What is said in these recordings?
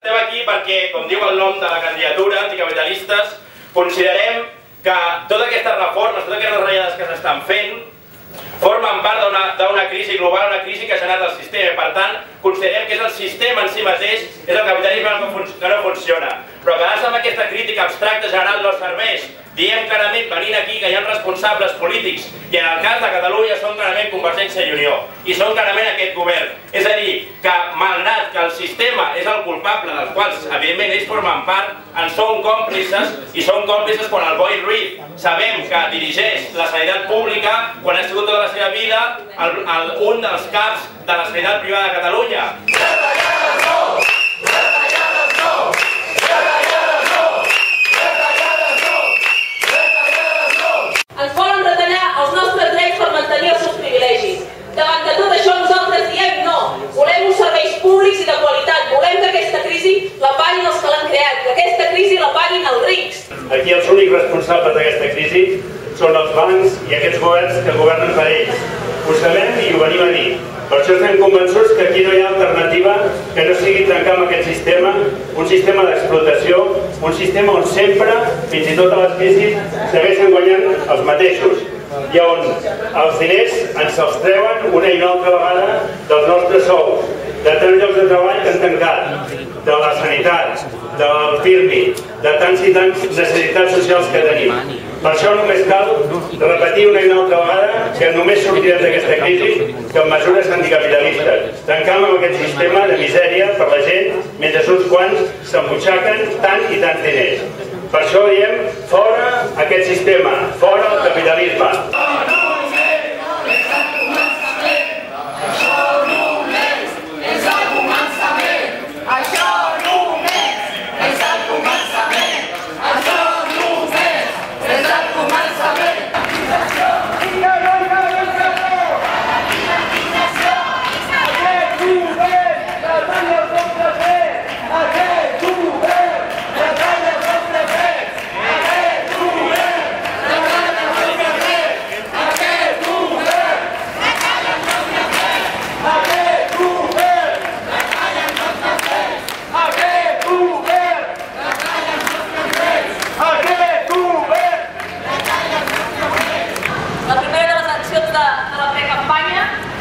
Estem aquí perquè, com diu el nom de la candidatura, anticapitalistes, considerem que totes aquestes reformes, totes aquestes retallades que s'estan fent, formen part d'una crisi global, una crisi que ha generat el sistema. Per tant, considerem que és el sistema en si mateix, és el capitalisme que no funciona. Però quedar-se amb aquesta crítica abstracta general dels serveis, diem clarament, venint aquí, que hi ha responsables polítics, i en el cas de Catalunya són clarament Convergència i Unió, i són clarament aquest govern. És a dir, que malgrat que el sistema és el culpable, dels quals, evidentment, ells formen part, en són còmplices, i són còmplices quan el Boi Ruiz sabem que dirigeix la sanitat pública, quan ha sigut tota la seva vida un dels caps de la sanitat privada de Catalunya. Ens volen retallar els nostres drets per mantenir els seus privilegis. Davant de tot això nosaltres diem no. Volem uns serveis públics i de qualitat. Volem que aquesta crisi la paguin els que l'han creat, que aquesta crisi la paguin els rics. Aquí els únics responsables d'aquesta crisi són els bancs i aquests governs que governen per ells. Ho sabem i ho venim a dir. Per això estem convençuts que aquí no hi ha alternativa que no sigui trencar amb aquest sistema, un sistema d'explotació, un sistema on sempre, fins i tot a les crisis, segueixen guanyant els mateixos, i on els diners ens els treuen una i una altra vegada dels nostres sous, de tants llocs de treball que han tancat, de la sanitat, del PIRMI, de tants i tants necessitats socials que tenim. Per això només cal repetir una i una altra vegada que només sortirem d'aquesta crisi que amb mesures anticapitalistes, tancant amb aquest sistema de misèria per la gent mentre uns quants s'embutxaquen tant i tants diners. Per això diem fora aquest sistema, fora el capitalisme.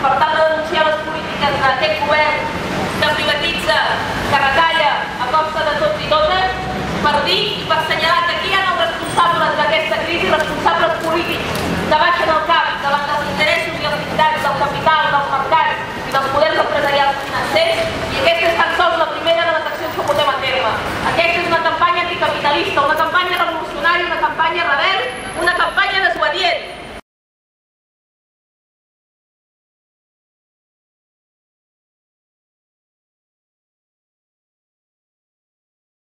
Per tal de denunciar les polítiques d'aquest govern que privatitza, que retalla a costa de tots i totes, per dir i per assenyalar que aquí hi ha els responsables d'aquesta crisi, responsables polítics que baixen el cap davant dels interessos i els dictats del capital, dels mercats i dels poders empresarials financers, i aquesta és tan sols la primera de les accions que portem a terme. Aquesta és una campanya anticapitalista, una campanya revolucionària, una campanya rebel, una campanya desobedient.